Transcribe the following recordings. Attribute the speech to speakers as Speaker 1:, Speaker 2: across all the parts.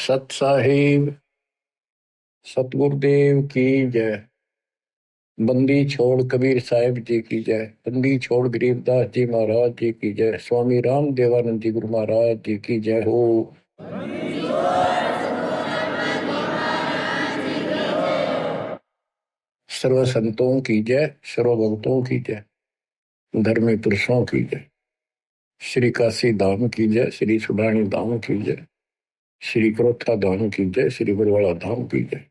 Speaker 1: सत साहिब सतगुरुदेव की जय। बंदी छोड़ कबीर साहिब जी की जय। बंदी छोड़ गरीबदास जी महाराज जी की जय। स्वामी राम देवानंद जी गुरु महाराज जी की जय हो। सर्व संतों की जय, सर्व भक्तों की जय, धर्मी पुरुषों की जय। श्री काशी धाम की जय, श्री सुडानी धाम की जय, श्री क्रोथा धाम की जय, श्री बरवाड़ा धाम की जय।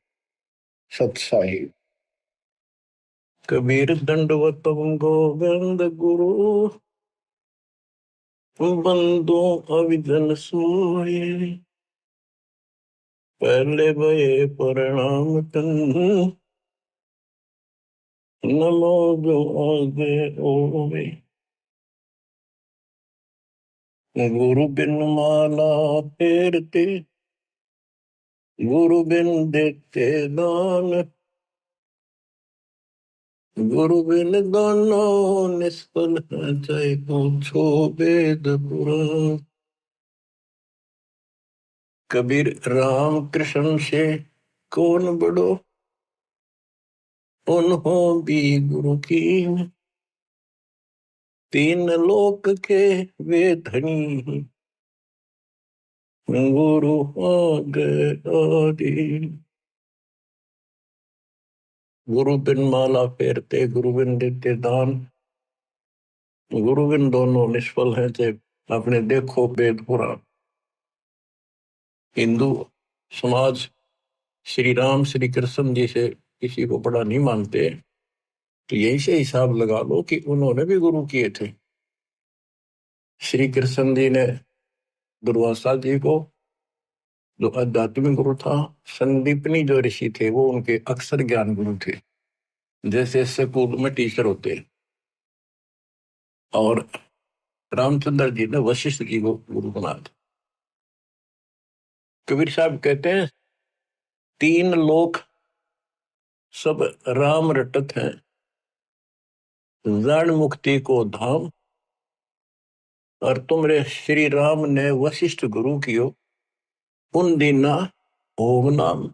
Speaker 1: सत साहिब कबीर दंडवतम गोविंद गुरु बंदो अविजन सोए। पहले भये प्रणाम तन नमो जो आगे ओवे। गुरु बिन माला फेरते, गुरु बिन देते दान, गुरु बिन दोनों निष्फल है। चाहे पूछो वेद पुराण। कबीर राम कृष्ण से कौन बड़ो, उन्हों भी गुरु की। तीन लोक के वे धनी, गुरु आगे आदि। गुरु बिन माला फेरते, गुरु बिन देते दान, गुरु बिन दोनों निष्फल है। चे आपने देखो वेद पुराण। हिंदू समाज श्री राम श्री कृष्ण जी से किसी को बड़ा नहीं मानते, तो यही से हिसाब लगा लो कि उन्होंने भी गुरु किए थे। श्री कृष्ण जी ने दुर्वासा जी को, जो आध्यात्मिक गुरु था, संदीपनी जो ऋषि थे वो उनके अक्षर ज्ञान गुरु थे, जैसे स्कूल में टीचर होते हैं। और रामचंद्र जी ने वशिष्ठ जी को गुरु बनाया था। कबीर साहब कहते हैं तीन लोक सब राम रटत हैं, जान मुक्ति को धाम। और तुमरे श्री राम ने वशिष्ठ गुरु कियो, उन दीना ओम नाम।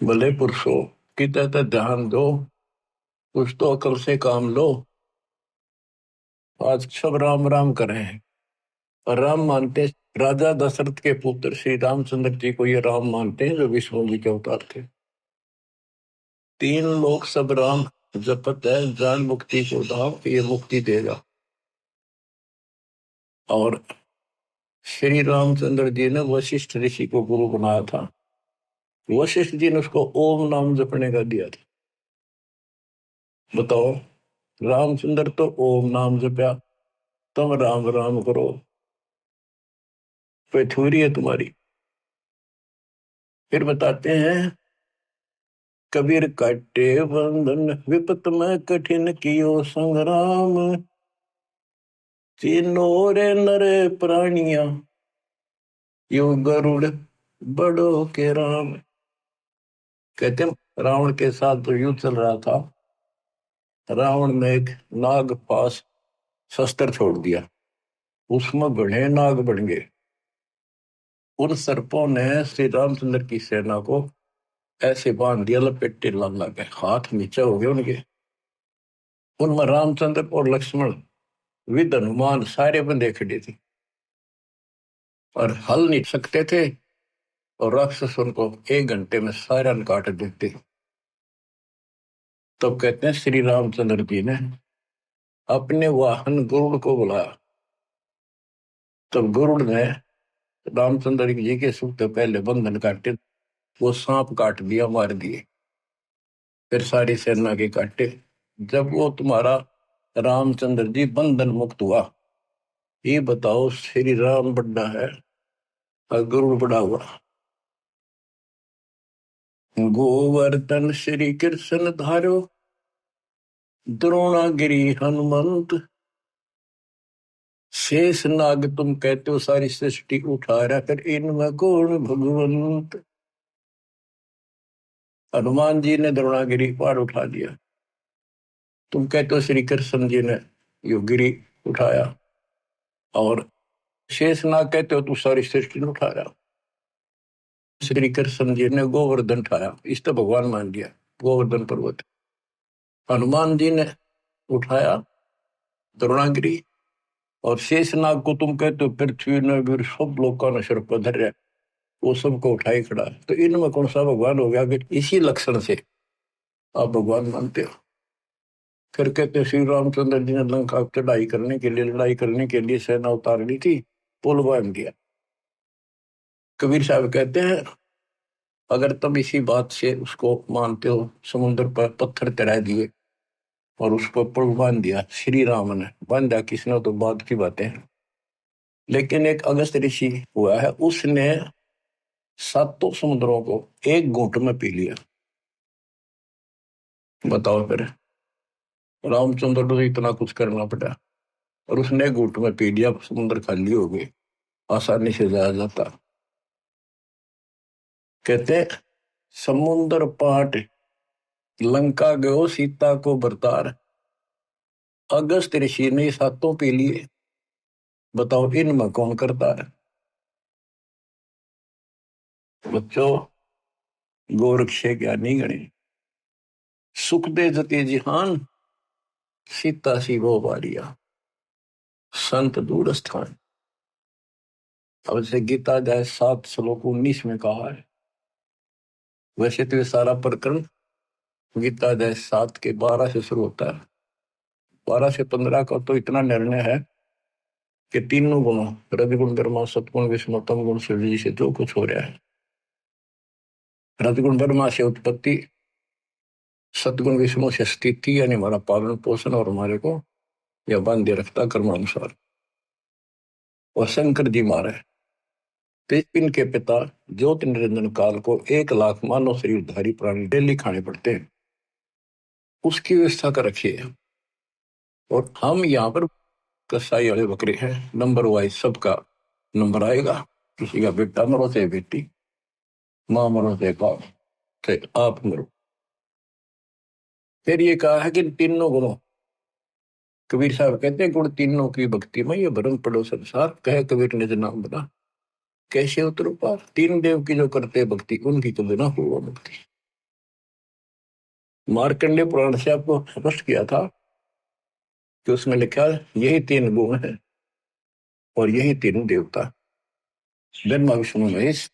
Speaker 1: भले पुरुषो किते तो ध्यान दो, कुछ तो अकल से काम लो। आज सब राम राम कर रहे हैं और राम मानते राजा दशरथ के पुत्र श्री रामचंद्र जी को ये राम मानते हैं जो विष्णु जी के अवतार थे। तीन लोग सब राम जपत है, जान मुक्ति को धाम, ये मुक्ति देगा। और श्री रामचंद्र जी ने वशिष्ठ ऋषि को गुरु बनाया था। वशिष्ठ जी ने उसको ओम नाम जपने का दिया था। बताओ, रामचंद्र तो ओम नाम जपया, तुम राम राम करो, पैथुरी है तुम्हारी। फिर बताते हैं कबीर काटे बंधन, विपत में कठिन कियो संग्राम। तीनों रे नरे प्राणिया, यो गरुड़ बड़ो के राम। कहते हैं रावण के साथ जो युद्ध चल रहा था, रावण ने एक नाग पास शस्त्र छोड़ दिया, उसमें घने नाग बन गए। उन सर्पों ने श्री रामचंद्र की सेना को ऐसे बांध दिया, लपेटे ला के हाथ नीचे हो गए उनके। उनमें रामचंद्र और लक्ष्मण विद हनुमान सारे बंदे खड़े थे और हल नहीं सकते थे, और राक्षस उनको 1 घंटे में सारा काट देते। तब कहते हैं श्री रामचंद्र जी ने अपने वाहन गरुड़ को बुलाया। तब गरुड़ ने रामचंद्र जी के सूते पहले बंधन काटे, वो सांप काट दिया, मार दिए। फिर सारी सेना के काटे। जब वो तुम्हारा रामचंद्र जी बंधन मुक्त हुआ, ये बताओ श्री राम बड़ा है और गरुड़ बड़ा हुआ। गोवर्धन श्री कृष्ण धारो, द्रोणागिरी हनुमंत। शेष नाग तुम कहते हो सारी सृष्टि उठा रहा कर, इनमें कौन भगवंत। हनुमान जी ने द्रोणागिरी पार उठा दिया, तुम कहते हो श्री कृष्ण जी ने यो गिरी उठाया। और शेष नाग कहते हो तू सारी सृष्टि उठा रहा। श्री कृष्ण जी ने गोवर्धन उठाया, इस तो भगवान मान लिया गोवर्धन पर्वत। हनुमान जी ने उठाया द्रोणागिरी, और शेषनाग को तुम कहते हो पृथ्वी ने भी सब लोगों ने सिर पर धर, वो सबको उठाई खड़ा। तो इनमें कौन सा भगवान हो गया? कि इसी लक्षण से आप भगवान मानते हो। फिर कहते श्री रामचंद्र जी ने लंका चढ़ाई करने के लिए, लड़ाई करने के लिए सेना उतार ली थी, पुल बांध दिया। कबीर साहब कहते हैं अगर तुम इसी बात से उसको मानते हो, समुद्र पर पत्थर तैरा दिए और उसको पुल बांध दिया, श्री राम ने बांधा, किसने तो बात की बातें हैं। लेकिन एक अगस्त ऋषि हुआ है, उसने सातों समुद्रों को एक घूंट में पी लिया। बताओ फिर, रामचंद्र को इतना कुछ करना पड़ा और उसने घूंट में पी लिया, समुद्र खाली हो गए, आसानी से जाया जाता। कहते समुद्र पाट लंका गयो सीता को बरतार, अगस्त ऋषि ने सातों पी लिए। बताओ इनमें कौन करता है? बच्चों, गोरक्ष ज्ञानी गणे, सुख दे जते जिहान, सीता सी वो बारिया, संत दूर स्थान। अब से गीता अध्याय 7 श्लोक 19 में कहा है। वैसे तो ये सारा प्रकरण गीता अध्याय 7 के 12 से शुरू होता है। 12 से 15 का तो इतना निर्णय है कि तीनों गुणों, रजगुण ब्रह्मा सतगुण विष्णु तम गुण शिव जी से जो कुछ हो रहा है, रजगुण ब्रह्मा से उत्पत्ति, सतगुण विष्णु से स्थिति यानी हमारा पालन पोषण और हमारे को यह बांधे रखता कर्मानुसार, और शंकर जी मारे तो इनके पिता ज्योति निरंजन काल को 1 लाख मानव शरीरधारी प्राणी डेली खाने पड़ते हैं, उसकी व्यवस्था कर रखी है। और हम यहाँ पर कसाई वाले बकरे हैं, नंबर वाइज सबका नंबर आएगा। किसी का बेटा मरो चाहे बेटी, माँ मरो चाहे बाप, चाहे आप मरो। फिर ये कहा है कि तीनों गुणों, कबीर साहब कहते हैं गुण तीनों की भक्ति में ये भरम पड़ो संसार, कहे कबीर ने नाम बना, कैसे उतरो पार। तीन देव की जो करते भक्ति, उनकी तो बिना हुआ भक्ति। मार्कंडेय पुराण से आपको स्पष्ट किया था कि उसमें लिखा यही 3 गुण है और यही 3 देवता, ब्रह्मा विष्णु महेश,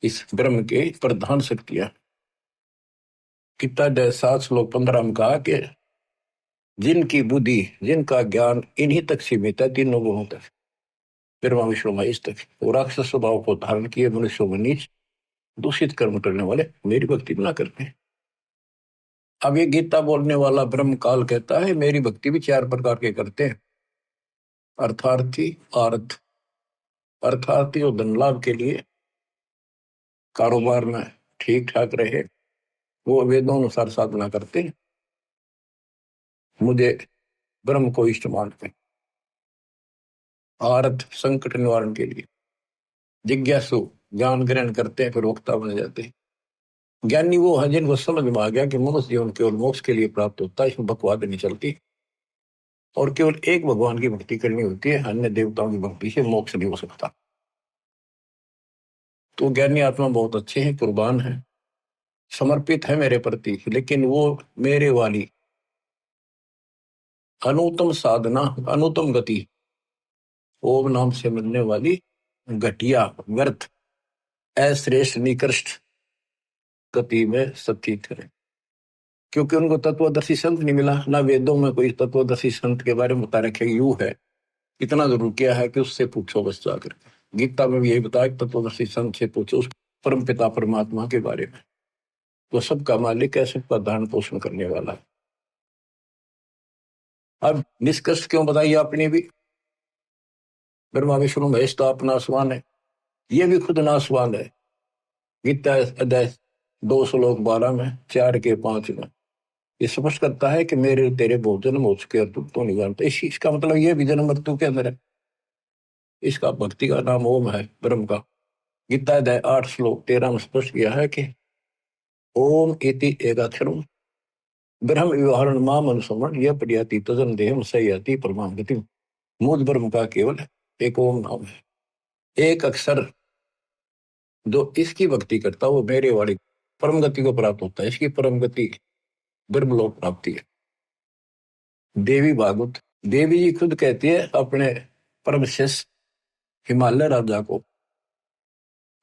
Speaker 1: इस ब्रह्म के प्रधान शक्तियां। गीता अध्याय 7 श्लोक 15 में कहा कि जिनकी बुद्धि, जिनका ज्ञान इन्हीं तक सीमित है, तीनों गुणों तक, ब्रह्मा विष्णु महेश तक, वो राक्षस स्वभाव को धारण किए मनुष्य में नीच दूषित कर्म करने वाले मेरी भक्ति ना करते हैं। अब ये गीता बोलने वाला ब्रह्म काल कहता है मेरी भक्ति भी 4 प्रकार के करते हैं। अर्थार्थी, अर्थार्थी और धन लाभ के लिए, कारोबार में ठीक ठाक रहे, वो वेदों अनुसार साधना करते हैं, मुझे ब्रह्म को इष्ट मानते हैं। आर्थ, संकट निवारण के लिए, जिज्ञासु, ज्ञान ग्रहण करते हैं, फिर वक्ता बन जाते हैं। ज्ञानी वो है जिनको समझ में आ गया कि मनुष्य जीवन केवल मोक्ष के लिए प्राप्त होता है, इसमें बकवाद नहीं चलती, और केवल एक भगवान की भक्ति करनी होती है, अन्य देवताओं की भक्ति से मोक्ष नहीं हो सकता। तो ज्ञानी आत्मा बहुत अच्छे हैं, कुर्बान है, समर्पित है मेरे प्रति, लेकिन वो मेरे वाली अनुत्तम साधना, अनुत्तम गति, ओम नाम से मिलने वाली घटिया व्यर्थ अश्रेष्ठ निकृष्ट गति में स्थित है। क्योंकि उनको तत्वदर्शी संत नहीं मिला, ना वेदों में कोई तत्वदर्शी संत के बारे में बता रखे यू है। इतना जरूर किया है कि उससे पूछो बस जाकर। गीता में भी यही बताया कि तत्वदर्शी संत से पूछो उस परम पिता परमात्मा के बारे में, वो सबका मालिक है, सबका धारण पोषण करने वाला है। अब निष्कर्ष क्यों बताइए आपने भी, ब्रह्मा विष्णु महेश तो आप नासवान है, ये भी खुद नासवान है। गीता अध्याय 2 श्लोक 12 में, 4 के 5 में ये स्पष्ट करता है कि मेरे तेरे बहुत जन्म हो चुके और तुम तो नहीं जानते। इसका मतलब ये भी जन्म मृत्यु के अंदर है। इसका भक्ति का नाम ओम है, ब्रह्म का। गीता अध्याय 8 श्लोक 13 में स्पष्ट किया है कि ओम इति एकाक्षरम ब्रह्म व्यवहारण माम अनुसमण यह प्रयाति तजन देहम सयाति परमाम गति। मूल ब्रह्म का केवल एक ओम नाम है, एक अक्षर जो इसकी भक्ति करता वो मेरे वाली परम गति को प्राप्त होता है। इसकी परम गति ब्रह्मलोक प्राप्ति है। देवी भागवत, देवी जी खुद कहती है अपने परम शिष्य हिमालय राजा को,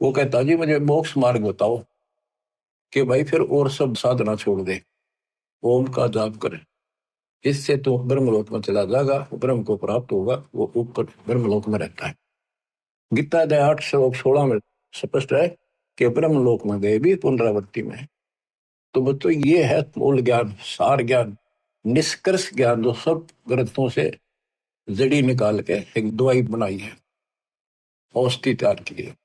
Speaker 1: वो कहता जी मुझे मोक्ष मार्ग बताओ, कि भाई फिर और सब साधना छोड़ दे, ओम का जाप करे, इससे तो ब्रह्मलोक में चला जाएगा, ब्रह्म को प्राप्त होगा, वो ऊपर ब्रह्मलोक में रहता है। गीता अध्याय 8 श्लोक 16 में स्पष्ट है कि ब्रह्मलोक में गए भी पुनरावृत्ति में है। तो बच्चों ये है मूल ज्ञान, सार ज्ञान, निष्कर्ष ज्ञान, जो सब ग्रंथों से जड़ी निकाल के एक दवाई बनाई है, औषधि तैयार की है।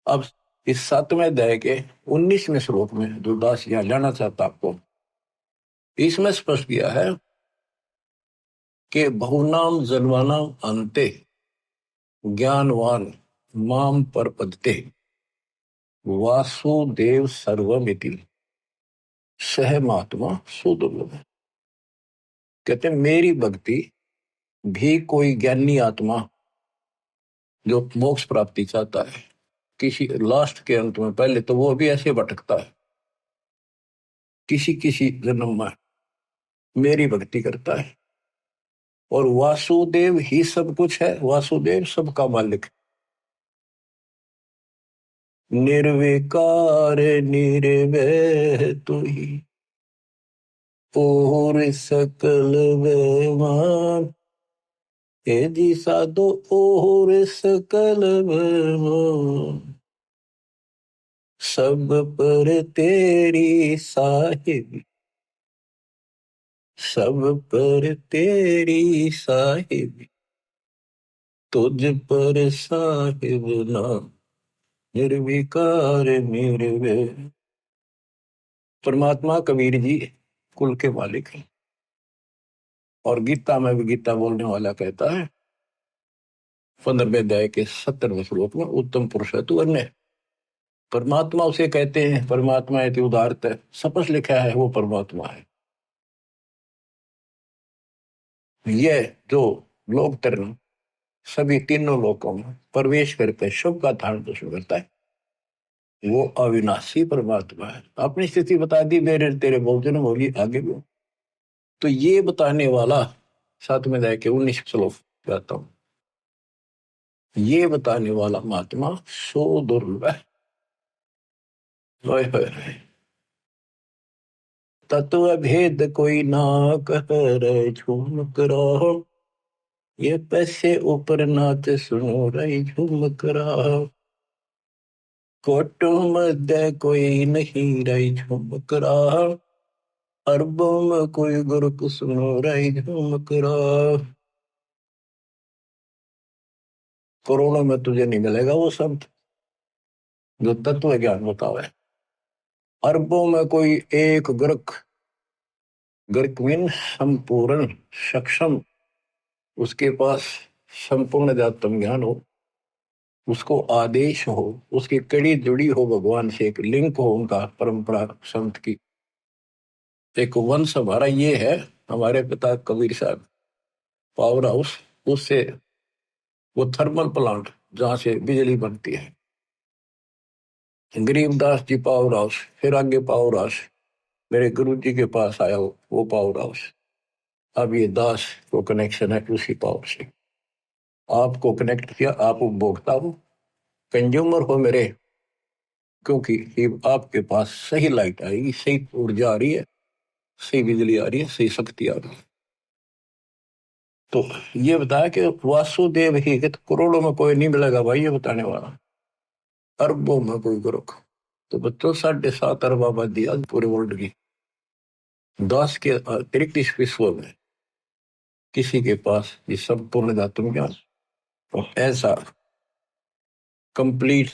Speaker 1: अब इस 7वें अध्याय के 19वें श्लोक में जो दास यहाँ जाना चाहता आपको, इसमें स्पष्ट किया है कि बहुनाम जन्मानाम अंते ज्ञानवान माम परपदते वासुदेव सर्वमिति सह महात्मा सुदुर्लभ। कहते मेरी भक्ति भी कोई ज्ञानी आत्मा जो मोक्ष प्राप्ति चाहता है किसी लास्ट के अंत में, पहले तो वो भी ऐसे भटकता है, किसी किसी जन्म में मेरी भक्ति करता है, और वासुदेव ही सब कुछ है, वासुदेव सबका मालिक, निर्विकार निर्भय तू ही और सकल बेमान, हे जी साधो और सकल बेमान, सब पर तेरी साहिब, सब पर तेरी साहिब, तुझ पर साहिब नाम निर्विकार निर्भय। परमात्मा कबीर जी कुल के मालिक हैं, और गीता में भी गीता बोलने वाला कहता है 15वें अध्याय के 70वें श्लोक में, उत्तम पुरुष है तू अन्य। परमात्मा उसे कहते हैं, परमात्मा है उदारत है, सपस लिखा है वो परमात्मा है। यह जो लोक तरण सभी तीनों लोकों में प्रवेश करके शुभ का धारण पोषण करता है, वो अविनाशी परमात्मा है। अपनी स्थिति बता दी, मेरे तेरे बहुजन होगी आगे भी। तो ये बताने वाला 7वें अध्याय के 19 श्लोक कहता हूं, ये बताने वाला महात्मा सो दुर्लभ है। तत्व भेद कोई ना कह रहे झूम करो, ये पैसे ऊपर नाच सुनो रही झूम करा, कोटो मध्य कोई नहीं रही झूम करा, अरबों में कोई गुरु सुनो रही झूम करा। करोड़ों में तुझे नहीं मिलेगा वो शब्द जो तत्व ज्ञान बतावे। अरबों में कोई एक गुरक, गुरक मीन संपूर्ण सक्षम, उसके पास संपूर्ण जातम ज्ञान हो, उसको आदेश हो, उसकी कड़ी जुड़ी हो भगवान से, एक लिंक हो उनका परंपरा संत की। एक वंश हमारा ये है, हमारे पिता कबीर साहब पावर हाउस, उससे वो थर्मल प्लांट जहां से बिजली बनती है, गरीबदास जी पावर हाउस, फिर आगे पावर हाउस मेरे गुरु जी के पास आया हो, वो पावर हाउस। अब ये दास को कनेक्शन है उसी पावर से, आपको कनेक्ट किया, आप उपभोक्ता हो, कंज्यूमर हो मेरे, क्योंकि आपके पास सही लाइट आएगी, सही ऊर्जा आ रही है, सही बिजली आ रही है, सही शक्ति आ रही है। तो ये बताया कि वासुदेव ही, कि करोड़ों में कोई नहीं मिलेगा भाई, ये बताने वाला, अरबों में कोई गुरु। तो बच्चों 7.5 अरब आबादी आज पूरे वर्ल्ड की, 10 के अतिरिक्त इस विश्व में किसी के पास ये संपूर्ण अध्यात्म ज्ञान और ऐसा कंप्लीट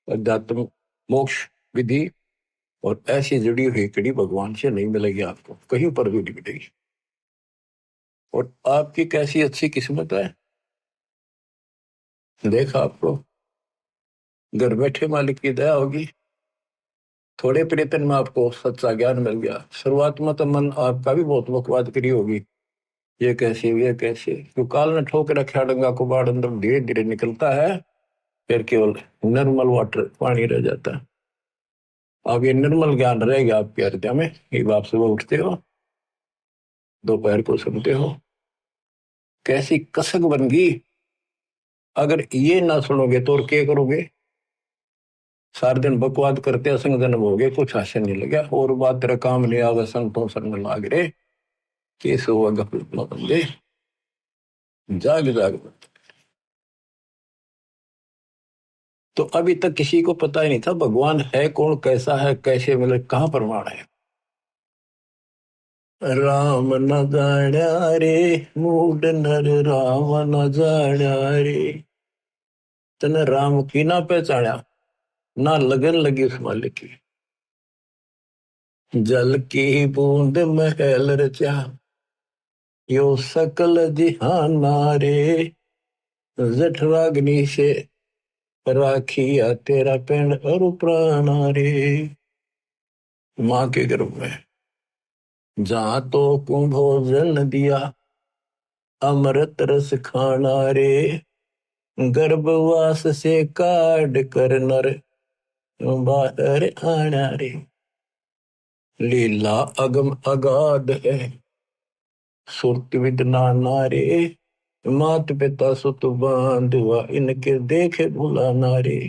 Speaker 1: अध्यात्म मोक्ष विधि और ऐसी जुड़ी हुई कड़ी भगवान से नहीं मिलेगी, आपको कहीं पर भी नहीं मिलेगी। और आपकी कैसी अच्छी किस्मत है, देखा आपको घर बैठे मालिक की दया होगी, थोड़े प्रयत्न में आपको सच्चा ज्ञान मिल गया। शुरुआत में तो मन आपका भी बहुत बकवाद करी होगी, ये कैसे, ये कैसे, क्यों काल ने ठोक रखा डंगा को बाढ़ अंदर धीरे धीरे निकलता है, फिर केवल निर्मल वाटर पानी रह जाता है। अब ये निर्मल ज्ञान रहेगा आपके हृदय में। एक आप सुबह उठते हो, दोपहर को सुनते हो, कैसी कसक बन गई। अगर ये ना सुनोगे तो और क्या करोगे? सारे दिन बकवाद करते असंग जन्म हो गए, कुछ हासिल नहीं लगा, और बात तेरा काम नहीं आवे, संतों शरण लाग रे, केस हुआ गफलत में बंदे, जाग जाग। तो अभी तक किसी को पता ही नहीं था भगवान है कौन, कैसा है, कैसे मिले, कहाँ प्रमाण है। राम न जाण्या रे, मूड नर राम न जाण्या रे। तने राम की ना पहचाना, ना लगन लगी उस मालिक की। जल की बूंद महल रचा, यो सकल जिहाना रे। जठराग्नि से राखिया तेरा पेड़ और प्राणा रे। माँ के गर्भ में जहां तो कुंभोजन दिया, अमृत रस खाना रे। गर्भवास से काट कर नर बाहर आना रे। लीला अगम अगाध है, सुरत विद नाना रे। मात पिता सुत बांधवा, इनके देखे भुलाना रे।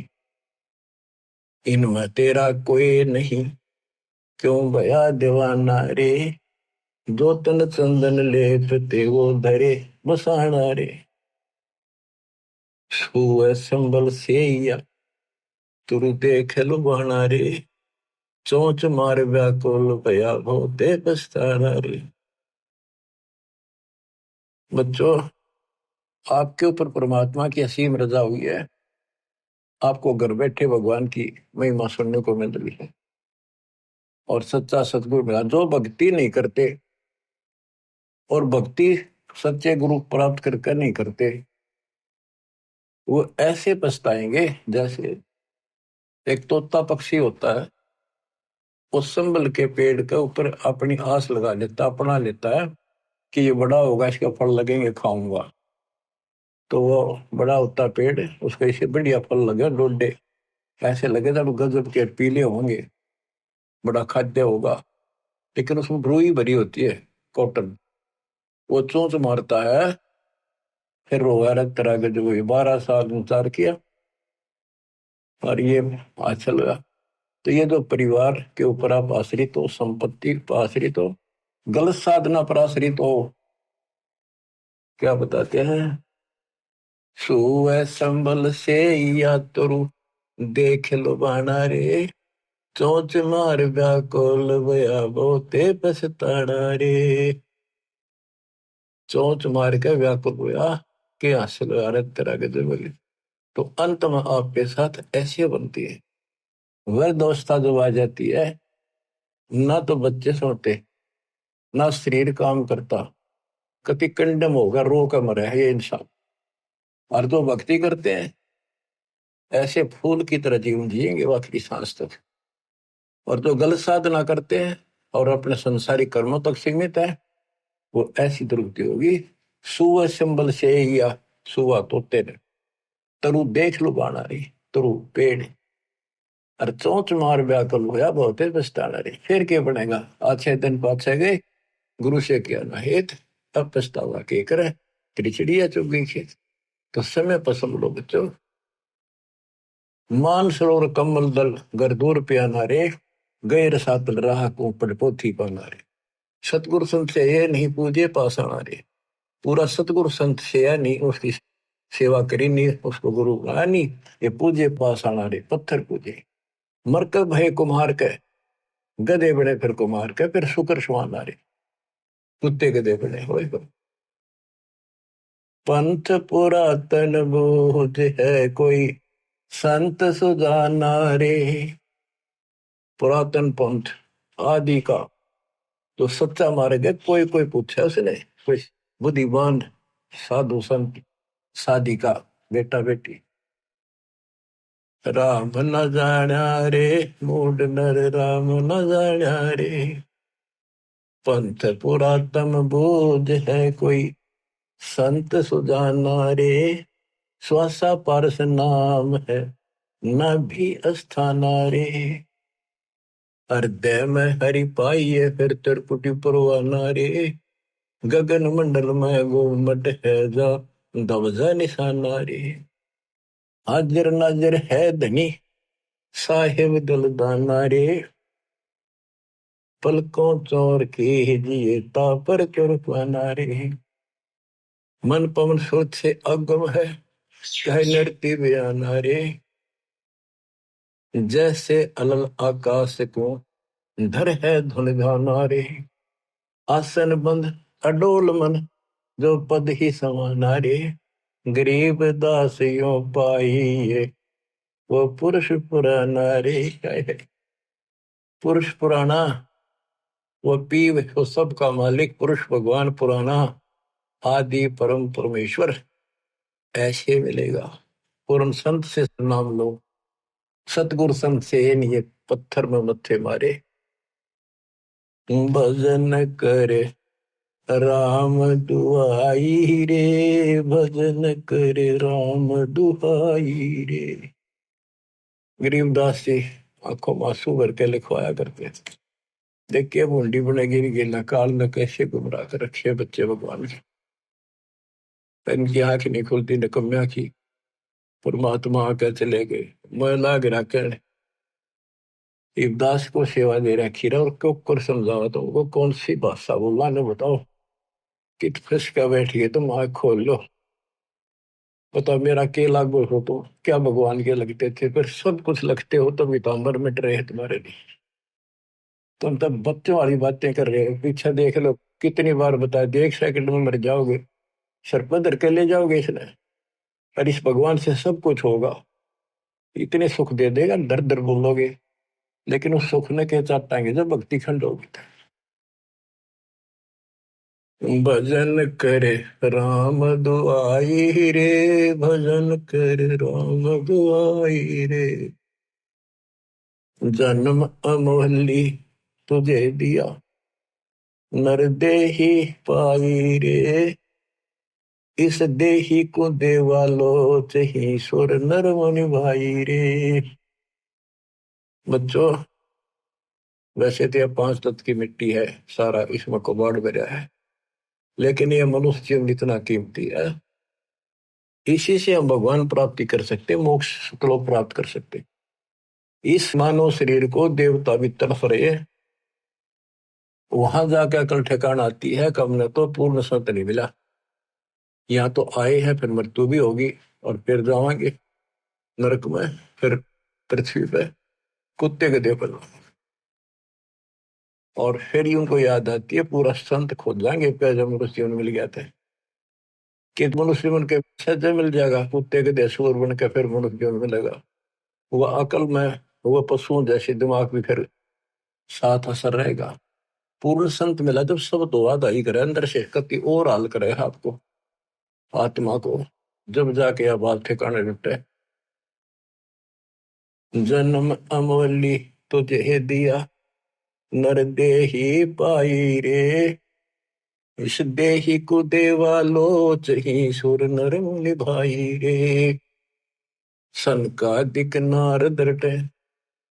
Speaker 1: इनमें तेरा कोई नहीं, क्यों भया दीवाना रे। जो तन चंदन लेप ते वो धरे बसाना रे। छुए संबल से या तुरु देख लुभाना रे। चोंच मार व्याकुल भया होते पछताना रे। बच्चों, आपके ऊपर परमात्मा की असीम रजा हुई है। आपको घर बैठे भगवान की महिमा सुनने को मिल रही है। और सच्चा सतगुरु मिला। जो भक्ति नहीं करते, और भक्ति सच्चे गुरु प्राप्त करके नहीं करते, वो ऐसे पछताएंगे जैसे एक तोता पक्षी होता है, उस संबल के पेड़ के ऊपर अपनी आस लगा लेता, अपना लेता है कि ये बड़ा होगा, इसके फल लगेंगे, खाऊंगा। तो वो बड़ा होता पेड़, उसको इसे बढ़िया फल लगे, डोडे ऐसे लगे जब गजब के पीले होंगे, बड़ा खाद्य होगा। लेकिन उसमें रुई भरी होती है, कॉटन। वो चोंच मारता है, फिर रोगा रख तरह के जो 12 साल इंतजार किया, और ये अच्छा लगा। तो ये जो परिवार के ऊपर आप आश्रित हो, संपत्ति पर आश्रित हो, गलत साधना पर आश्रित हो, क्या बताते हैं? सुअ संबल से या तुरु देख लो बाना रे। चोंच मार व्याकुल भया बहुते पछताना रे। चोंच मार के व्याकुल हुआ कि हासिल अरग तरह के जबली। तो अंत में आपके साथ ऐसी बनती है, वह दोस्ता जो आ जाती है, ना तो बच्चे सोते, ना शरीर काम करता, कति कंडम होगा, रो कर मरे है ये इंसान। और जो भक्ति करते हैं, ऐसे फूल की तरह जीवन जिएंगे आखिरी सांस तक। और जो गलत साधना करते हैं और अपने संसारिक कर्मों तक सीमित है, वो ऐसी दुर्गति होगी। सुअ संबल से या सुआ तोते ने, तरु देख लो बाना रही, तरु पेड़, और चोंच मार व्याकुल होया बहुते पछताना रही। फिर क्या बनेगा? अच्छे दिन पाछे गए, गुरु से किया ना हेत, अब पछतावा के करे, तेरी चिड़िया चुग गई खेत। तो समय पसंद लो बच्चों। मान सरोवर कमल दल गर दूर प्याना रे। गए रसातल राह को पड़ पोथी पाना रे। सतगुरु संत से ये नहीं पूजे पासाना रे। पूरा सतगुरु संत से या नहीं उसकी सेवा करी नहीं, उसको गुरु बनाया नहीं, ये पूजे पासाना रे, पत्थर पूजे। मरकब भय कुम्हार के, गधे बड़े फिर कुम्हार के, फिर शुक्र सुहाना रे, कुत्ते गधे बड़े हो। पंथ पुरातन बोध है कोई, संत सुजाना रे। पुरातन पंथ आदि का तो सच्चा मार्ग है, कोई कोई पूछा उसने, कोई बुद्धिमान साधु संत साधिका बेटा बेटी। राम न जाण्या रे, मूड नर राम न जाण्या रे। पंथ पुरातन बोध है कोई, संत सुजाना रे। श्वासा पारस नाम है न भी अस्थाना रे। हृदय में हरि पाइये फिर त्रिपुटी परवाना रे। गगन मंडल में गोमट है जा दबजा निशाना रे। हाजिर नाजिर है धनी साहिब दलदाना रे। पलकों चौर के जिए तापर चुरपाना रे। मन पवन सोच से अगम है कह नृत्य बयाना रे। जैसे अलल आकाश को धर है धुन गाना रे। आसन बंद अडोल मन जो पद ही समाना रे। गरीब दास यो पाइये वो पुरुष पुराना रे। पुरुष पुराना वो पीव वो सबका मालिक पुरुष भगवान पुराना आदि परम परमेश्वर ऐसे मिलेगा। पूर्ण संत से नाम लो सतगुरु संत से ये पत्थर में मत्थे मारे। भजन करे राम दुआई रे। भजन करे राम दुआई रे। गरीबदास जी आंखों में आंसू भर के लिखवाया करते थे। देखिए बूंदी बनेगी गिला काल ने कैसे गुमराह कर रखे बच्चे भगवान के। इनकी आंख नहीं खुलती निकम्या की। परमात्मा आकर चले गए मैं लाग रखन इब्दास को सेवा दे रखी रहा और क्यों कर समझावा तो वो कौन सी भाषा बोला ने बताओ। कित फंस का बैठिए तुम आँख खोल लो बता मेरा के लागू हो तो क्या भगवान के लगते थे फिर सब कुछ लगते हो तो वितांबर मिट रहे तुम्हारे लिए। तुम तब बच्चों वाली बातें कर रहे हो पीछे देख लो कितनी बार बताया 1 सेकंड में मर जाओगे सर पधर के ले जाओगे इसने। और इस भगवान से सब कुछ होगा इतने सुख दे देगा दर दर बोलोगे लेकिन उस सुख ने के चाटाएंगे जब भक्ति खंड होगी। भजन करे राम दुआई रे। भजन करे राम दुआई रे। जन्म अमोहली तुझे दिया नर देही पाई रे। इस देही को देवालो चही सुर नर मुनि भाई रे। बच्चों वैसे तो यह 5 तत्व की मिट्टी है सारा इसमें कबाड़ भरा है लेकिन यह मनुष्य जीवन इतना कीमती है इसी से हम भगवान प्राप्ति कर सकते मोक्ष सुखलोक प्राप्त कर सकते। इस मानव शरीर को देवता भी तरफ रहे वहां जाकर अकल ठिकाना आती है कब न तो पूर्ण सत्य नहीं मिला। यहाँ तो आए हैं फिर मृत्यु भी होगी और फिर जावांगे नरक में फिर पृथ्वी पे कुत्ते के देव और फिर ही उनको याद आती है पूरा संत खोज जाएंगे जब मनुष्य जीवन मिल गया था कि मनुष्य बन के सज्जन मिल जाएगा कुत्ते के देशूर बन के फिर मनुष्य जीवन मिलेगा। वह अकल में वह पशुओं जैसे दिमाग भी फिर साथ असर रहेगा। पूर्ण संत मिला जब सब तो वादा करे अंदर से कति और हाल करे आपको आत्मा को जब जाके यह बात ठिकाने लुटे। जन्म अमोली तुझे दिया नर देही पाई रे। इस देही को देवा लोच ही सुर नर मुनि भाई रे। सन का दिक नारद रटे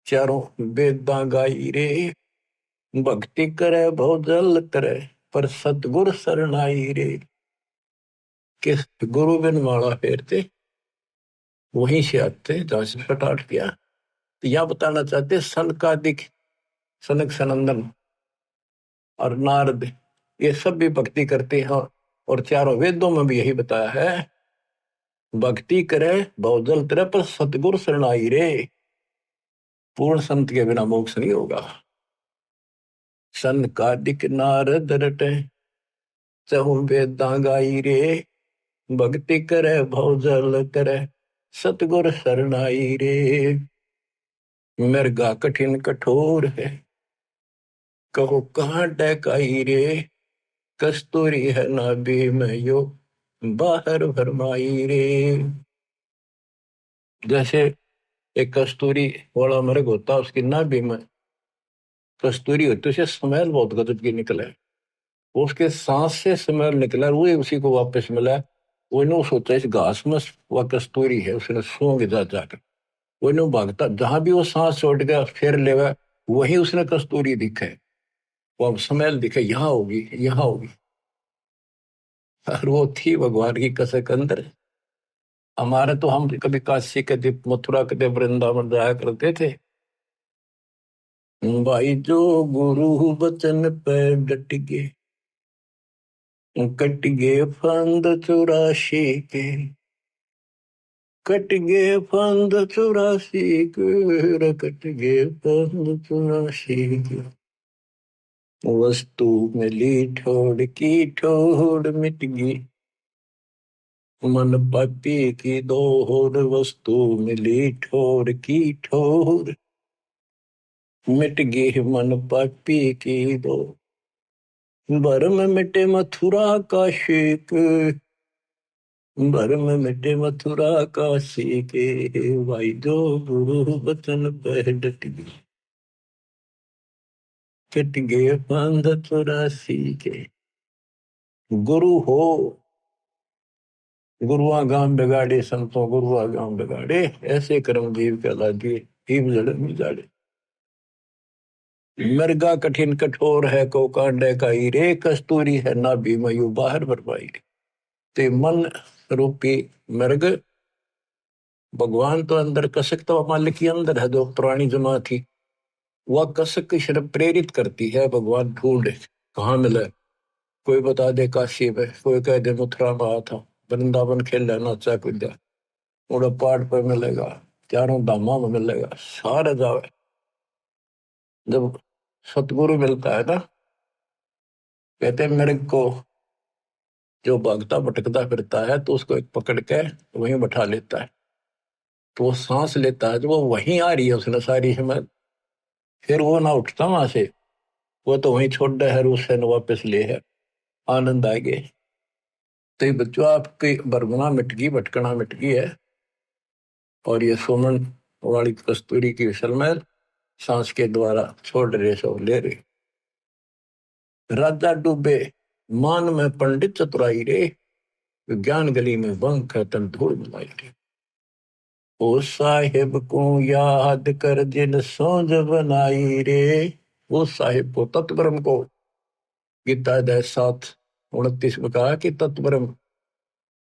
Speaker 1: चारों वेदा गाई रे। भक्ति करे भोजल करे पर सतगुर शरणाई रे। किस गुरु बिन माला फेरते वहीं से आते जहां से पटाट किया। तो यह बताना चाहते सन का दिक सनक सनंदन और नारद ये सब भी भक्ति करते हैं और चारों वेदों में भी यही बताया है भक्ति करे भोजल तेरे पर सतगुर शरणाई रे। पूर्ण संत के बिना मोक्ष नहीं होगा। सन का दिक नारद रटे चहु वेदा गाई रे। भक्ति करे भोजल करे सतगुर शरणाई रे। मृगा कठिन कठोर है कहो कहाँ डकाई रे। कस्तूरी है नाभि में यो बाहर भरमाई रे। जैसे एक कस्तूरी वाला मृग होता उसकी नाभि में कस्तूरी होती उसे स्मेल बहुत गजब की निकले उसके सांस से स्मेल निकला वो उसी को वापस मिला वो नो सोचा इस घास में वह कस्तूरी है, उसने सूंघ जा जाकर वो नो भागता, जहां भी वो सांस छोड़ गया फिर लेगा, वही उसने कस्तूरी दिखे, वो अब स्मेल दिखे, यहाँ होगी यहाँ होगी। और वो थी भगवान की कसक अंदर। हमारे तो हम कभी काशी के दीप, मथुरा के दीप, वृंदावन जाया करते थे। भाई जो गुरु बचन पे डट गए, कट गए फंद 84 के, कट गए फंद 84 के, कट गए फंद 84 के। वस्तु मिली ठोड़ की ठोड़ मिट गई, मन पापी की दोहर, वस्तु मिली ठोर की ठोर मिट गई, मन पापी की दो। भरम मिटे मथुरा का शेक, भरम मिटे मथुरा का शेके, भाई जो गुरु बचन पर डट गई, कट गए फंद 84 के। गुरु हो गुरुआ गांव बिगाड़े, संतों गुरुआ गांव बिगाड़े, ऐसे कर्मजीव कहला दिए, हिम जड़ मिजाड़े। मृगा कठिन कठोर है, को कांडे का रे, कस्तूरी है ना भी मयू बाहर बरपाई। ते मन रूपी मृग, भगवान तो अंदर, कसक तो मालिक के अंदर है, जो पुरानी जमा थी, वह कसक की शर्म प्रेरित करती है, भगवान ढूंढे कहाँ मिले। कोई बता दे काशी में, कोई कह दे मथुरा में आया था, वृंदावन खेला नाचा कूदा, उड़ा पहाड़ पर मिलेगा, चारों धामा में मिलेगा, सारे जावे। जब सतगुरु मिलता है ना, कहते मेरे को जो भागता भटकता फिरता है, तो उसको एक पकड़ के वहीं बैठा लेता है, तो वो सांस लेता है, तो वो वहीं आ रही है उसने सारी हिम्मत, फिर वो ना उठता वहां से, वो तो वहीं छोड़ दे है, उससे न वापस ले है, आनंद आ गए। तो ये बच्चों आपकी बरगुना मिट गई, भटकना मिट गई है, और ये सोमन वाली कस्तूरी की विशलमैल सांस के द्वारा छोड़ रहे, सो ले रहे। राजा डूबे मान में पंडित चतुराई रे, विज्ञान गली में बंक है तन धूल मिलाई रे। ओ साहिब को याद कर जिन सोज बनाई रे, वो साहिब को, तत्वब्रह्म को, गीता अध्याय 7:29 में कहा कि तत्वब्रह्म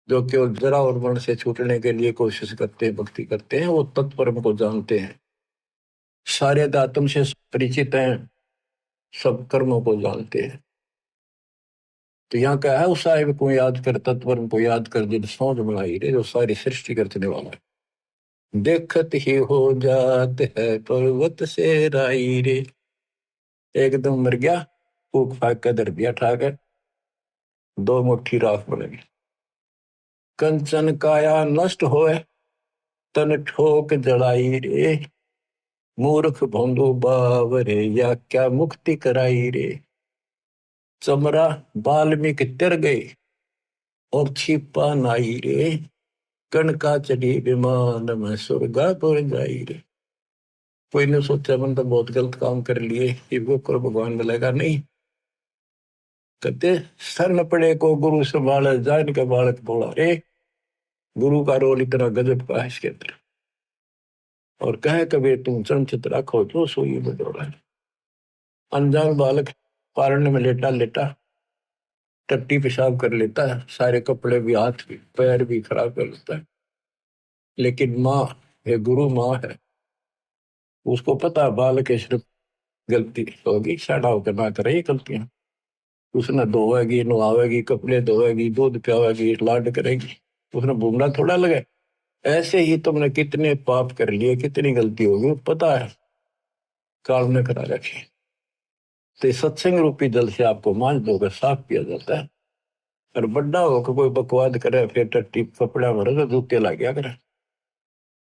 Speaker 1: जो केवल जरा और वर्ण से छूटने के लिए कोशिश करते हैं, भक्ति करते हैं, वो तत्वब्रह्म को जानते हैं, सारे आत्म से परिचित हैं, सब कर्मों को जानते हैं। तो यहाँ क्या है, उस साहिब को याद कर, तत्वब्रह्म को याद कर जिन सोच बनाई रे, जो सारी सृष्टि करने वाला है। देखत ही हो जात है पर्वत से राई रे, एकदम मर गया, फूक फाक कर दर दिया ठाकर, 2 मुट्ठी राख बनेगी। कंचन काया नष्ट होए, तन ठोक जड़ाई रे, मूर्ख भोंदू बावरे, या क्या मुक्ति कराई रे। चमरा बाल्मीकि तिर गई, और छिपा नाई रे, कणका चढ़ी विमान में स्वर्गापुर जाई रे। कोई ने सोचा मन तो बहुत गलत काम कर लिए, ये वो कर भगवान मिलेगा नहीं। कहते सर न पड़े को गुरु संभाले, जान के बालक बोला रे, गुरु का रोल इतना गजब का है इसके अंदर। और कहे कबीर तुम चंचित रखो जो सोई बदौड़ा। अनजान बालक पारने में लेटा लेटा टट्टी पेशाब कर लेता है, सारे कपड़े भी, हाथ भी, पैर भी खराब कर लेता है, लेकिन माँ है, गुरु माँ है, उसको पता है बालक है सिर्फ गलती होगी, साड़ा होकर ना करे ये गलतियां। उसने धोएगी, नहावेगी, कपड़े धोएगी, दूध पियावेगी, लाड करेगी, उसने भूमना थोड़ा लगे। ऐसे ही तुमने कितने पाप कर लिए, कितनी गलती होगी, पता है, काल ने करा रखी। तो सत्संग रूपी जल से आपको मांझ धोकर साफ किया जाता है। और बड्डा होकर कोई बकवाद करे, फिर टट्टी कपड़ा भरे तो जूते ला गया करे,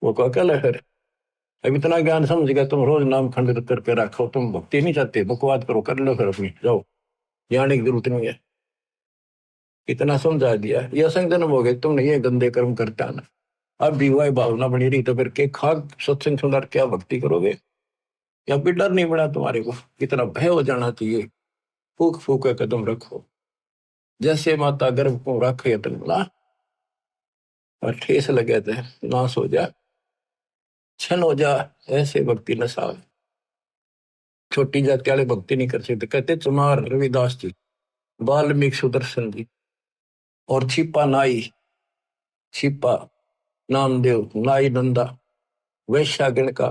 Speaker 1: वो को अकल है। फिर अब इतना ज्ञान समझ गया, तुम रोज नाम खंडित करके रखो, तुम भक्ति नहीं चाहते, बकवाद करो, कर लो, फिर अपनी जाओ, जाने की जरूरत नहीं है। इतना समझा दिया, ये असंग जन्म हो गए, तुमने ये गंदे कर्म करते आना। अब भी वही भावना बनी रही, तो फिर के खाक सत्संग सुनकर क्या भक्ति करोगे? या फिर डर नहीं बना तुम्हारे को? इतना भय हो जाना चाहिए। फूक फूक कदम रखो, जैसे माता गर्भ को रखे तनला, और ठेस लगे थे, नाश हो जा, छन हो जा, ऐसे भक्ति न साव। छोटी जाति वाले भक्ति नहीं कर सकते। कहते चमार रविदास जी, वाल्मीकि सुदर्शन जी, और छिपा नाई, छिपा नामदेव, नाई नंदा, वैश्यागण का,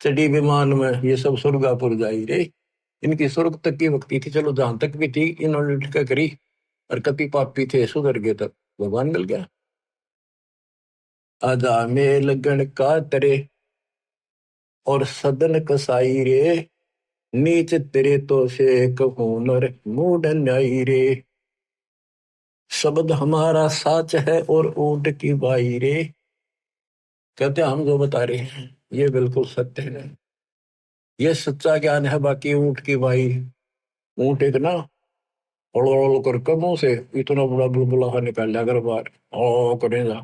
Speaker 1: चढ़ी विमान में, ये सब स्वर्गापुर जाई रे। इनकी स्वर्ग तक की भक्ति थी, चलो जहां तक भी थी इन्होंने क्या करी, और कति पापी थे सुधर गए तक भगवान मिल गया। आजा मेल गण का तरे और सदन कसाई रे, नीच तेरे तो से कहूं नर मूड न्यायी रे। शब्द हमारा साच है और ऊंट की बाई रे। कहते हम जो बता रहे हैं ये बिल्कुल सत्य है, ये सच्चा ज्ञान है। बाकी ऊंट की बाई, ऊंट एक ना ओल कर मुंह से इतना बड़ा बुलबुला निकाल लिया अगर बार ओ करेगा।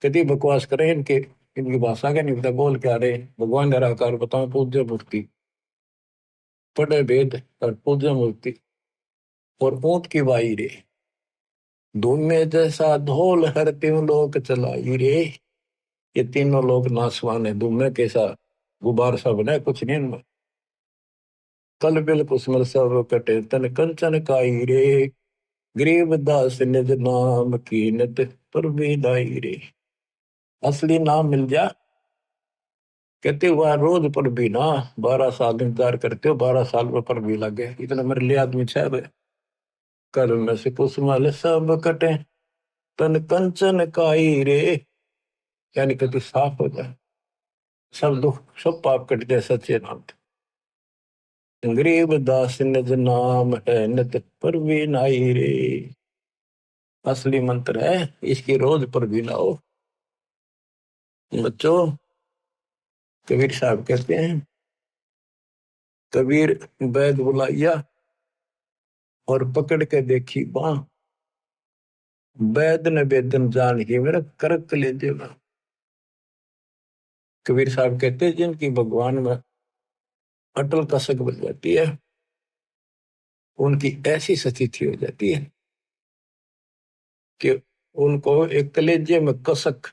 Speaker 1: कितनी बकवास करें इनके, इनकी भाषा का नहीं पता बोल क्या रहे। भगवान निराकार बताओ, पूज्य मूर्ति, पढ़े वेद और पूज्य मूर्ति और ऊंट की बाई रे। धूम में जैसा ढोल हर तीनों लोग चलाई रे। ये तीनों लोग नासवान है, धूम में कैसा गुबार सा बना कुछ नहीं इनमें। कल बिल कुसमल सब कटे तन कंचन काई रे, गरीब दास निज नाम कीनत पर विदाई रे। असली नाम मिल जा, कहते हुआ रोज पर भी ना, 12 साल इंतजार करते हो, 12 साल में पर भी लगे, इतना मेरे लिए आदमी छह। कल में से कुसमल सब कटे तन कंचन काई रे, यानी कि साफ हो जाए, सब दुख सब पाप कट जाए सच्चे नाम से। गरीब दास निज नाम है नित पर भी नाई रे। असली मंत्र है, इसकी रोज पर भी ना हो। बच्चों, कबीर साहब कहते हैं, कबीर बैद बुलाइया और पकड़ के देखी बाँ, बैद ने बेदन जान ही मेरा करक ले देना। कबीर साहब कहते हैं जिनकी भगवान में अटल कसक बन जाती है, उनकी ऐसी स्थिति हो जाती है कि उनको एक कलेजे में कसक,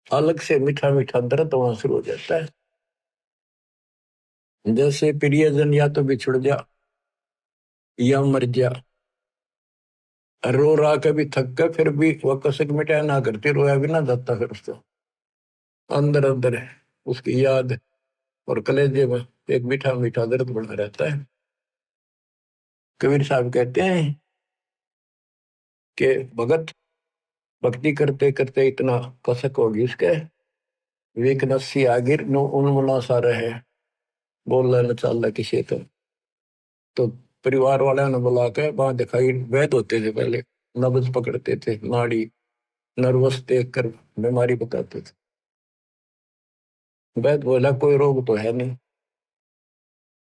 Speaker 1: अलग से मीठा मीठा दर्द वहां शुरू हो जाता है। जैसे प्रियजन या तो बिछुड़ जा या मर जा, रो रहा कभी थक कर, फिर भी वह कसक मिटाया ना करती, रोया भी ना जाता, फिर उसको अंदर अंदर है उसकी याद और कलेजे में एक मीठा मीठा दर्द बना रहता है। कबीर साहब कहते हैं कि भगत भक्ति करते करते इतना कसक होगी उसके, वेक नस्सी आगिर नो उन्मना सा रहे, बोल न चल किसी तो परिवार वाले ने बुला के वहां दिखाई, वैद होते थे पहले, नब्ज पकड़ते थे, नाड़ी नर्वस देख कर बीमारी बताते थे। वैद बोला कोई रोग तो है नहीं।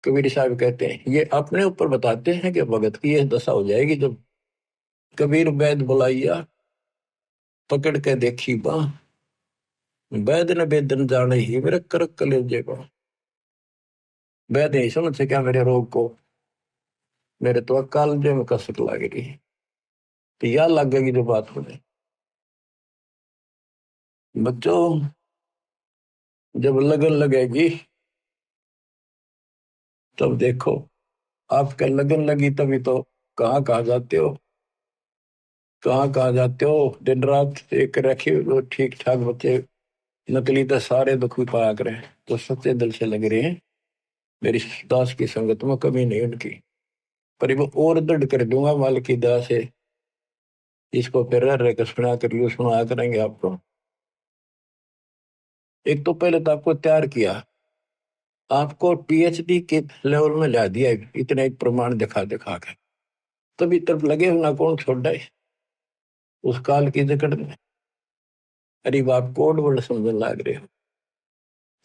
Speaker 1: कबीर साहब कहते हैं ये अपने ऊपर बताते हैं कि भगत की यह दशा हो जाएगी जब कबीर वैद बुलाइया पकड़ के देखी बाँ, वैद ने बेदन जाने ही मेरे करक कलेजे को। वैद नहीं समझ सका मेरे रोग को, मेरे तो कालजे में कसक लग रही है। तो यह लगेगी जो बात होने। बच्चों, जब लगन लगेगी तब देखो, आपका लगन लगी तभी तो कहाँ कहाँ जाते हो, कहाँ कहाँ जाते हो। दिन रात एक रखे वो ठीक ठाक बच्चे, नकली तो सारे दुखी पाया करें, तो सच्चे दिल से लग रहे हैं मेरी दास की संगत में कमी नहीं उनकी। पर वो और दृढ़ कर दूंगा माल की दया से, इसको फिर रह कर सुना कर यू सुना करेंगे आपको। एक तो पहले तो आपको तैयार किया, आपको पीएचडी के लेवल में ला दिया, इतने एक प्रमाण दिखा दिखा के, तभी तब लगे ना कौन छोड़ है उस काल की जकड़ में। अरे आप कोड वर्ड समझने लग रहे हो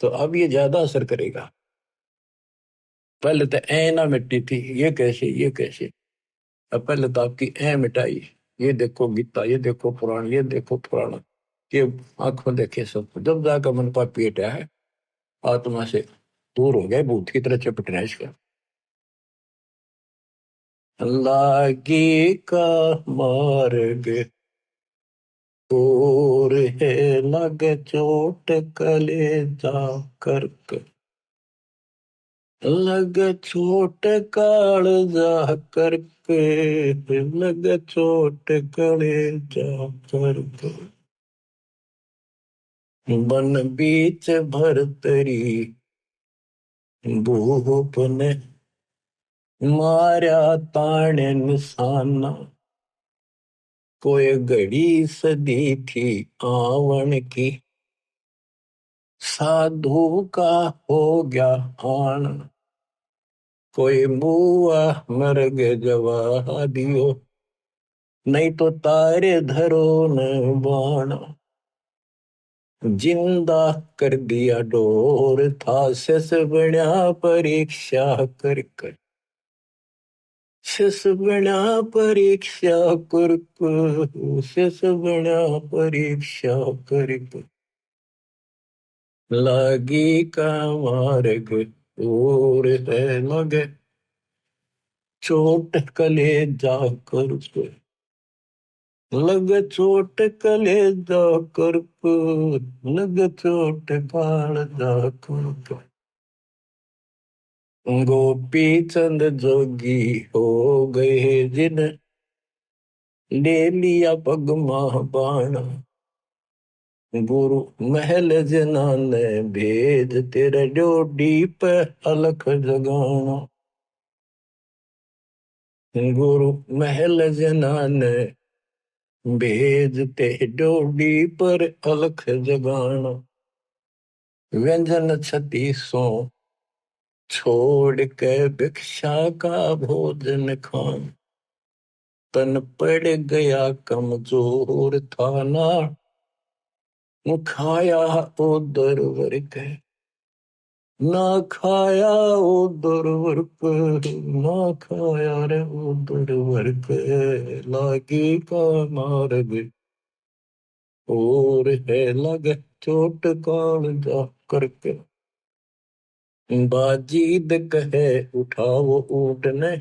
Speaker 1: तो अब ये ज्यादा असर करेगा। पहले तो ए ना मिट्टी थी, ये कैसे ये कैसे, अब पहले तो आपकी ए मिटाई। ये देखो गीता, ये देखो पुराण, ये देखो पुराण, ये आंखों देखे सब, जब जाकर मन पापी हटा है, आत्मा से दूर हो गए, भूत की तरह चपटना इसका। लागी का मार्ग और है लगे चोट कलेजा करके, लगे चोट कालजा करके, लगे चोट कलेजा करके। बन बीच भरतरी भूप ने मारा ताने निशाना, कोई घड़ी सदी थी आवन की, साधु का हो गया आन। कोई बुआ मर गए जवा दियो, नहीं तो तारे धरो न बाण। जिंदा कर दिया डोर था शेष बना परीक्षा कर कर, शेष बना परीक्षा कर कर, शेष बना परीक्षा कर कर। लागी का मार्ग और है लगे चोट कलेजा कर कर, लगे चोट कलेजा कर कर, लगे चोट कालजा कर कर। गोपी चंद जोगी हो गए जिन ले लिया पगमा बाण। गुरु महल जना ने भेद तेरे डोडी पे अलख जगाना। गुरु महल जना ने भेद ते डोडी पर अलख जगाना। व्यंजन छत्तीसों छोड़ के भिक्षा का भोजन खान। तन पड़ गया कमजोर था ना, खाया उधर वर्क, ना खाया उधर वर्क, ना खाया रे उधर वर्क। लागी का मार्ग और है लगे चोट कालजा करके। बाजीद कहे उठाओ ऊँटने,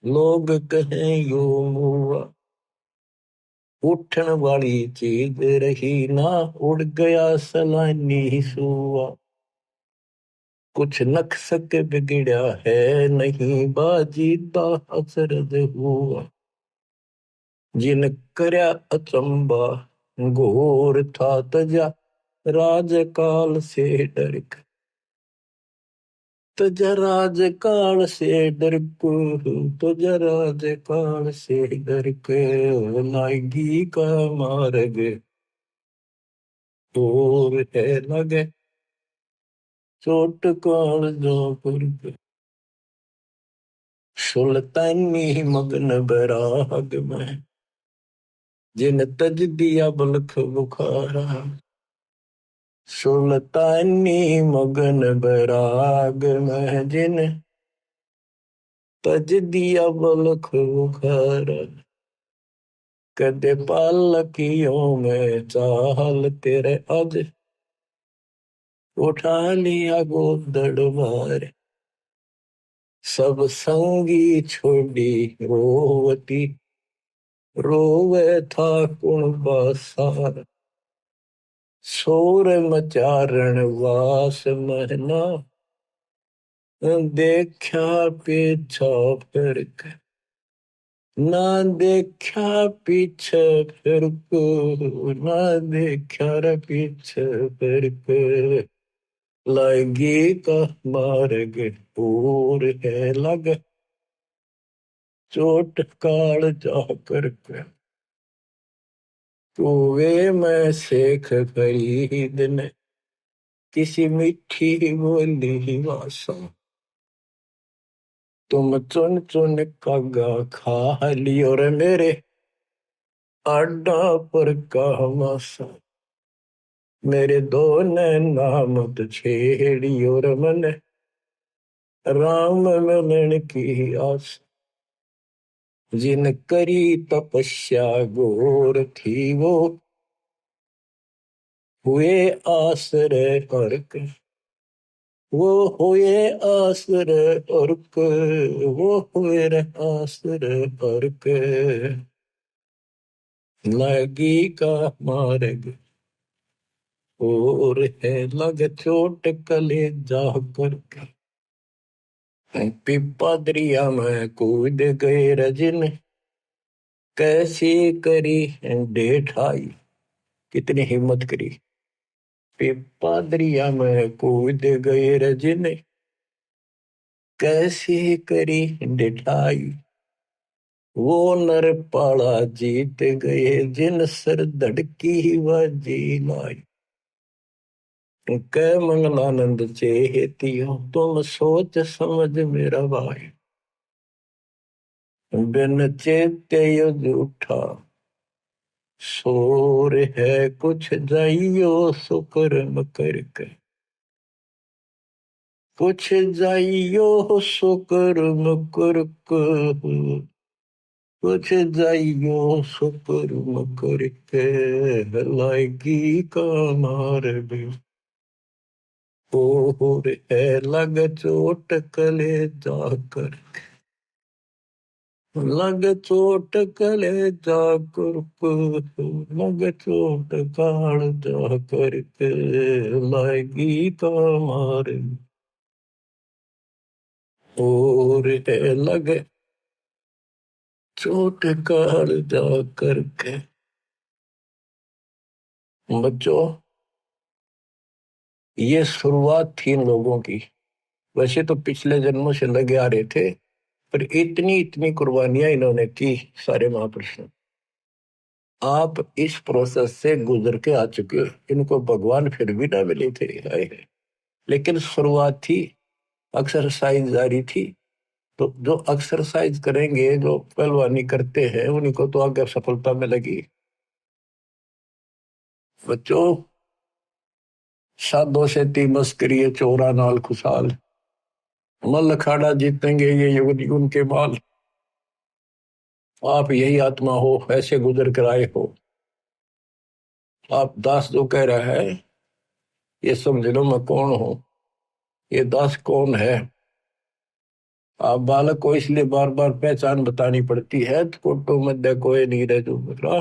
Speaker 1: लोग कहे यो मुआ। उठन वाली चीज रही ना, उड़ गया सलानी सुआ। कुछ नक्सक बिगड़ा है नहीं, बाजीदा असरद हुआ। जिन करया अचंबा घोर था तजा, राजकाल से डर के, तजा राजकाल से डर को, तजा राजकाल से डर के। लागी का मार्ग और है लगे चोट कालजा पर के। सुल्तानी मगन बराग में, जिन तज दिया बलख बुखारा। सुल्तानी मगन बराग में, जिन तज दिया बलख बुखारा। कदे पालकियों में चाल तेरे आज, उठा लिया गोदड़ मार। सब संगी छोड़ी रोवती, रोवे था कुणबा सार। शोर मचारण वास महना, देखा पीछा फिर के, ना देखा पीछे फिर को, ना देखा रे पीछे फिर के। लागी का मार्ग और है लग चोट काल जा करके। कुएं में शेख फरीद ने किसी मीठी बोली भाषा। तुम चुन चुन कागा खा लियो रे मेरे आडा पर का मासा। मेरे दो नैना मत छेड़ियो रे मन, राम मिलन की आस। जिन करी तपस्या घोर थी वो, हुए आश्रय अर्क। वो हुए आश्रय अर्क, वो हुए आश्रय अर्क। लगी का मार्ग और है लग चोट कले जा करके। पिपा दरिया में कूद गए रजन कैसे करी डेठाई। कितनी हिम्मत करी। पिपा दरिया में कूद गए रजन कैसे करी डेठाई। वो नर पाला जीत गए जिन सर धड़की व जी लाई। कै मंगलानंद चेतियो तुम सोच समझ मेरा भाई। बिन चेत्य झूठा शोर है कुछ जाइयो सुकर्म करके। कुछ जाइयो सुकर्म करके। कुछ जाइयो सुकर्म करके लाएगी का मार्ग और है लग चोट कले जाकर। लग चोट कले जाकर लग चोट काल जाकर के लाएगी का मार्ग और है लग चोट काल जाकर के। बच्चों ये शुरुआत थी इन लोगों की। वैसे तो पिछले जन्मों से लगे आ रहे थे पर इतनी इतनी कुर्बानियां इन्होंने की सारे महापुरुषों। आप इस प्रोसेस से गुजर के आ चुके। इनको भगवान फिर भी ना मिले थे आए। लेकिन शुरुआत थी एक्सरसाइज जारी थी। तो जो एक्सरसाइज करेंगे जो पहलवानी करते हैं उन्हीं को तो आगे सफलता मिलेगी। बच्चों साधो से ती मस्करी चोरा नाल खुशाल मल अखाड़ा जीतेंगे ये युग युग के बाल। आप यही आत्मा हो ऐसे गुजर कर आए हो। आप दास जो कह रहा है ये समझ लो मैं कौन हूं। ये दास कौन है। आप बालक को इसलिए बार बार पहचान बतानी पड़ती है। तो कोटो मध्य कोई नहीं रह जो मेरा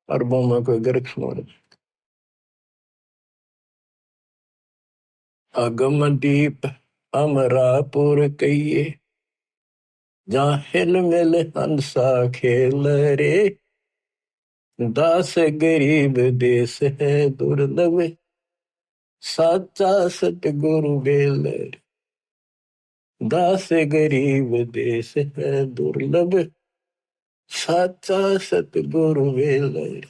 Speaker 1: अरबों में कोई गर्क सुन। अगम दीप अमरापुर कहिए जहाँ हिल मिल हंसा खेल रे। दास गरीब देश है दुर्लभ साचा सतगुरु बेल। दास गरीब देश है दुर्लभ साचा सतगुरु बेल।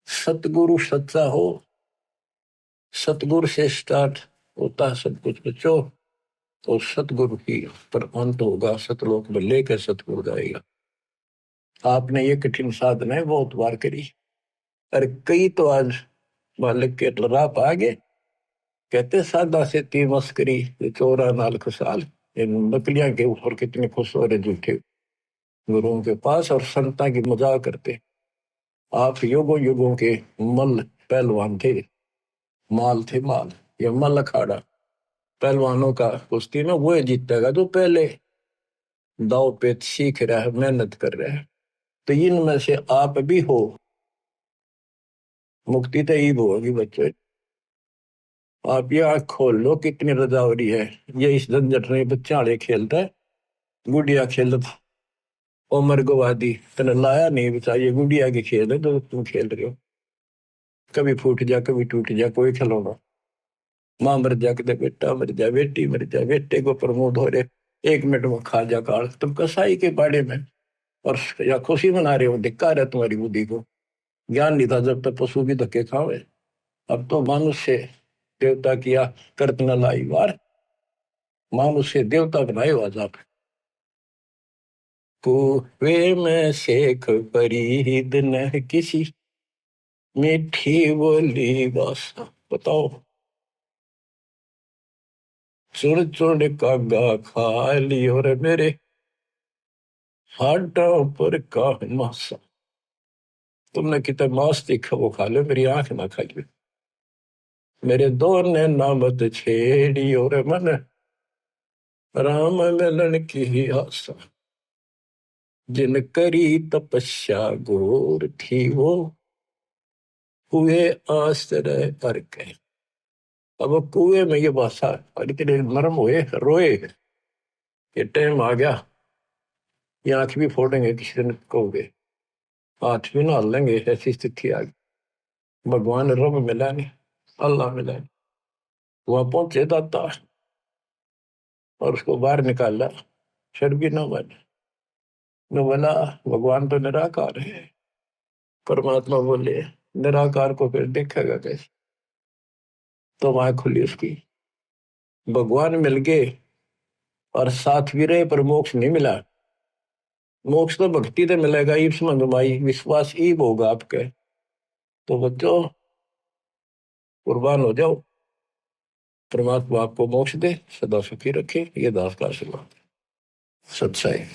Speaker 1: सतगुरु सच्चा हो। सतगुरु से स्टार्ट होता सब कुछ बच्चों। तो सतगुरु ही पर अंत होगा। सतलोक में लेकर सतगुरु जाएगा। आपने ये कठिन साधना बहुत बार करी और कई तो आज मालिक के राह आ गए। कहते सादा से ती मस्करी चोरा नाल खुशाल। इन नकलियां के ऊपर कितने खुश हो रहे झूठे गुरुओं के पास और संता की मजाक करते। आप युगों युगों के मल पहलवान थे। माल थे माल। ये मल अखाड़ा पहलवानों का कुश्ती में वो जीतेगा जो पहले दाव पेच सीख रहा है मेहनत कर रहा है। तो इनमें से आप भी हो। मुक्ति तो ईब होगी बच्चों। आप ये आँख खोल लो कितनी रजा हो रही है। ये इस झंझट में बच्चे आड़े खेलता है गुड़िया खेलत उमर गवादी तने लाया नहीं बचा। ये गुड़िया के खेल है जो तुम खेल रहे हो। कभी फूट जा कभी टूट जा कोई खिलौना। माँ मर जा कदे बेटा मर जा बेटी मर जा बेटे को प्रमोद हो रहे 1 मिनट में खा जा काल। तुम कसाई के बाड़े में और या खुशी मना रहे हो। धिक्कार है तुम्हारी बुद्धि को। ज्ञान नहीं था जब तक पशु भी धक्के खावे। अब तो मनुष्य देवता किया करत न लाई वार। मनुष्य देवता बनाए आज आप। कुएं में शेख फरीद न किसी मीठी बोली बासा। बताओ चुन चुन कागा खा ली और मेरे हाडों पर का मासा। तुमने कितना मांस देखा वो खा लो मेरी आंख ना खाइए। मेरे दो ने नामत छेड़ी और मन राम मिलन की आशा। जिन करी तपस्या घोर थी वो हुए आश्रय कर के। अब वो कुएं में ये भाषा और इतने नरम हुए रोए ये टाइम आ गया, ये आंख भी फोड़ेंगे किसी दिन कहोगे, हाथ भी ना लेंगे, ऐसी स्थिति आ गई। भगवान रब मिला नहीं, अल्लाह मिला नहीं। वहां पहुंचे दाता और उसको बाहर निकाला, शर्बी ना बने न बोला भगवान तो निराकार है। परमात्मा बोले निराकार को फिर देखेगा कैसे? तो वहां खुली उसकी, भगवान मिल गए और साथ भी रहे पर मोक्ष नहीं मिला। मोक्ष तो भक्ति से मिलेगा, ईब समझ भाई, विश्वास ईब होगा आपके। तो बच्चों कुर्बान हो जाओ, परमात्मा आपको मोक्ष दे, सदा सुखी रखे, ये दास का आशीर्वाद। सच्चाई।